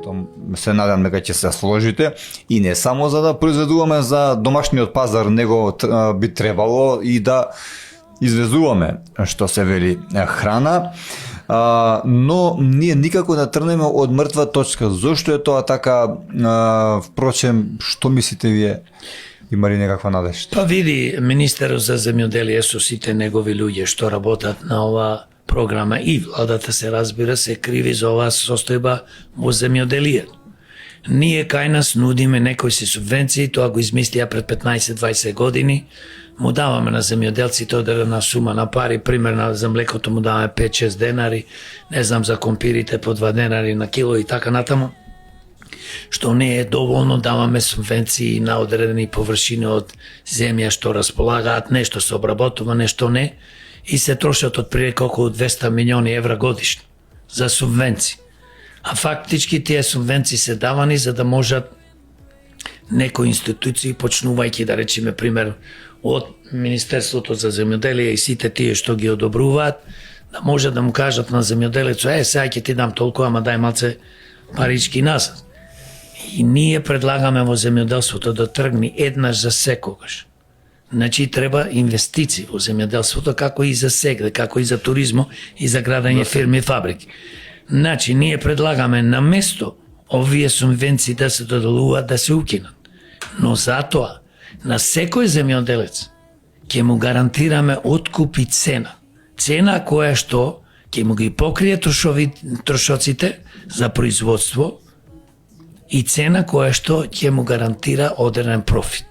што се надам дека ќе се сложите, и не само за да произведуваме за домашниот пазар, него би требало и да извезуваме, што се вели, храна, но ние никако не трнеме од мртва точка. Зошто е тоа така? Впрочем, што мислите вие? Има ли некаква надежда? Па види, министерот за земјоделие со сите негови луѓе што работат на ова програма и владата, се разбира, се криви за оваа состојба во земјоделието. Ние кај нас нудиме некои си субвенции, тоа го измислија пред 15-20 години, му даваме на земјоделците одредена сума на пари, примерно за млекото му даваме 5-6 денари, не знам за компирите по 2 денари на кило и така натаму, што не е доволно. Даваме субвенции на одредени површини од земја што располагаат, нешто се обработува, нешто не, и се трошат отприлика околу 200 милиони евра годишно за субвенции. А фактички тие субвенции се давани за да можат некои институции, почнувајќи да речеме пример од Министерството за земјоделие и сите тие што ги одобруваат, да може да му кажат на земјоделецот: сега ќе ти дам толку, ама дај малце парички назад. И ние предлагаме во земјоделството да тргне еднаш за секогаш. Значи треба инвестиции во земјоделството, како и за сега, како и за туризмо и за градење фирми и фабрики. Значи ние предлагаме на место овие субвенции да се доделуваат, да се укинат. Но затоа на секој земјоделец ќе му гарантираме откуп и цена. Цена која што ќе му ги покрие трошоците за производство и цена која што ќе му гарантира одреден профит.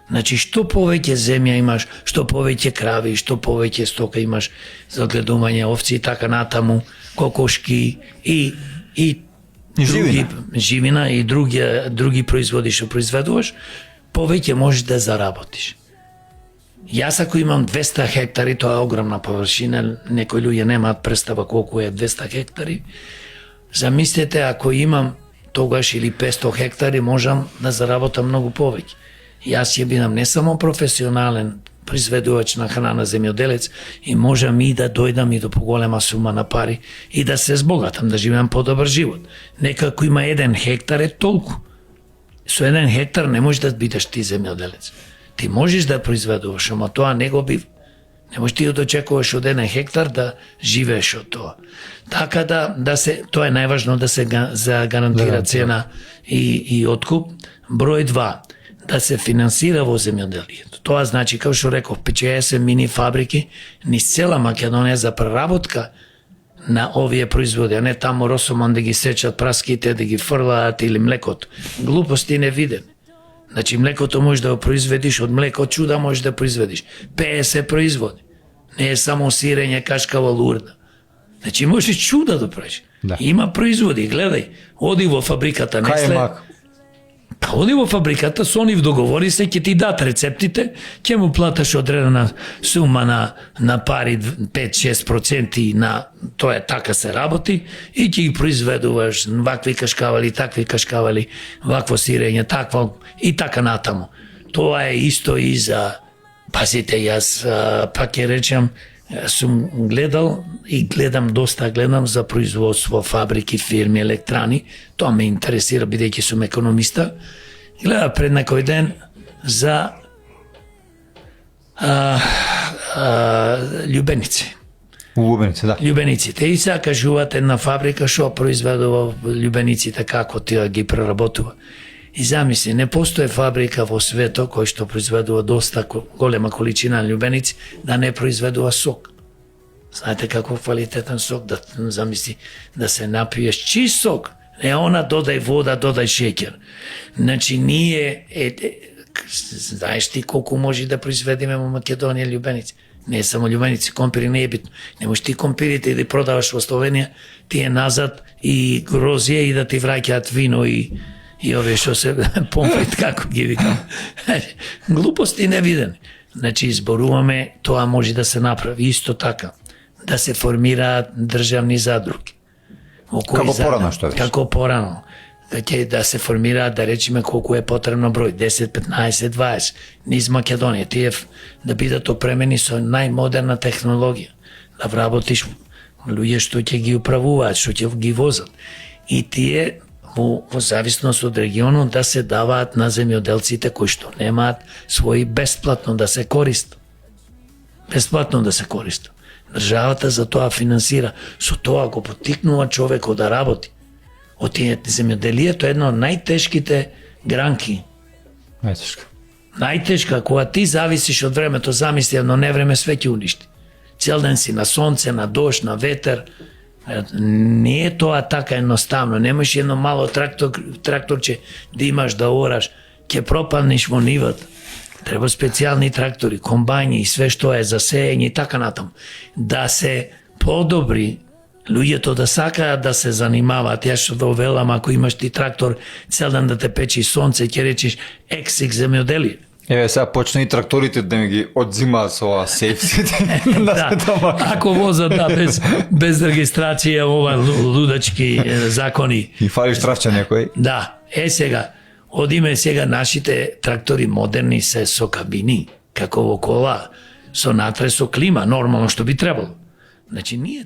Значи, што повеќе земја имаш, што повеќе крави, што повеќе стока имаш за гледување овци и така натаму, кокошки и живина и други производи што произведуваш, повеќе можеш да заработиш. Јас ако имам 200 хектари, тоа е огромна површина, некои луѓе немаат представа колку е 200 хектари. Замислете, ако имам тогаш или 500 хектари, можам да заработам многу повеќе. Јас ќе бидам не само професионален произведувач на храна, земјоделец, и можам и да дојдам и до поголема сума на пари и да се збогатам, да живеам подобар живот. Некако има 1 хектар е толку. Со 1 хектар не можеш да бидеш ти земјоделец. Ти можеш да произведуваш, ама тоа не го бив. Не можеш ти да очекуваш од 1 хектар да живееш од тоа. Така да се, тоа е најважно, да се гарантира цена и откуп. Број 2, да се финансира во земјоделието. Тоа значи, како што реков, печеја се мини фабрики низ цела Македонија за преработка на овие производи, а не таму Росомон да ги сечат праските, да ги фрлаат, или млекото. Глупости невидени. Значи, млекото можеш да го произведиш, од млеко чуда можеш да произведиш. 50 производи. Не е само сирење, кашкава, лурда. Значи, можеш чуда да правиш. Да. Има производи, гледај, оди во фабриката Несле. Оди во фабриката, со нив договори се, ќе ти дат рецептите, ќе му платаш одредена сума на пари 5-6% на тоа е така се работи, и ќе ги произведуваш вакви кашкавали, такви кашкавали, вакво сирење, такво и така натаму. Тоа е исто и за, пазите, јас пак ќе речам, сум гледал и гледам за производство, фабрики, фирми, електрани. Тоа ме интересира, бидејќи сум економиста. Гледа пред некој ден за љубеници. Љубеници, да. Љубениците. И сега кажуваат една фабрика што произведува љубениците, како тие ги преработува. И замисли, не постои фабрика во светот кој што произведува доста голема количина љубеници, да не произведува сок. Знаете како квалитетен сок, да замисли, да се напиеш чист сок. Не она додај вода, додај шеќер. Значи ние, знаеш ти колку може да произведеме во Македонија љубеници? Не само љубеници, компири не е битно. Не можеш ти компирите да продаваш во Словенија, тие назад и грозија и да ти враќаат вино и овие што се помпит, како ги викам. Глупости невидени. Значи, изборуваме, тоа може да се направи. Исто така, да се формираат државни задруги. Како порано, што веш? Како порано. Да се формираат, да речеме колку е потребно број, 10, 15, 20, низ Македонија. Тие да бидат опремени со најмодерна технологија. Да вработиш луѓе што ќе ги управуваат, што ќе ги возат. И тие во зависност од регионот да се даваат на земјоделците кои што немаат своји бесплатно да се користат. Бесплатно да се користат. Државата за тоа финансира, со тоа го поттикнува човекот да работи. Земјоделието е една од најтешките гранки. Најтешко. Најтешка, кога ти зависиш од времето, замисли едно невреме све ќе уништи. Цел ден си на сонце, на дожд, на ветер. Не е тоа така едноставно. Не можеш едно мало тракторче да имаш да ораш, ќе пропаднеш во нивата. Треба специјални трактори, комбајни и све што е за сеење и така натаму. Да се подобри, луѓето да сакаат да се занимаваат. Јас што да велам, ако имаш ти трактор цел ден да те печи сонце, ќе речеш ексик земјоделие. Еве сега почна и тракторите да ми ги одзимаат со ова сейфсите. Да, ако возат без регистрација ова лудачки закони. И фалиш травча некој. Да, сега, одиме сега нашите трактори модерни се со кабини, како во кола, со натре со клима, нормално што би требало. Значи ние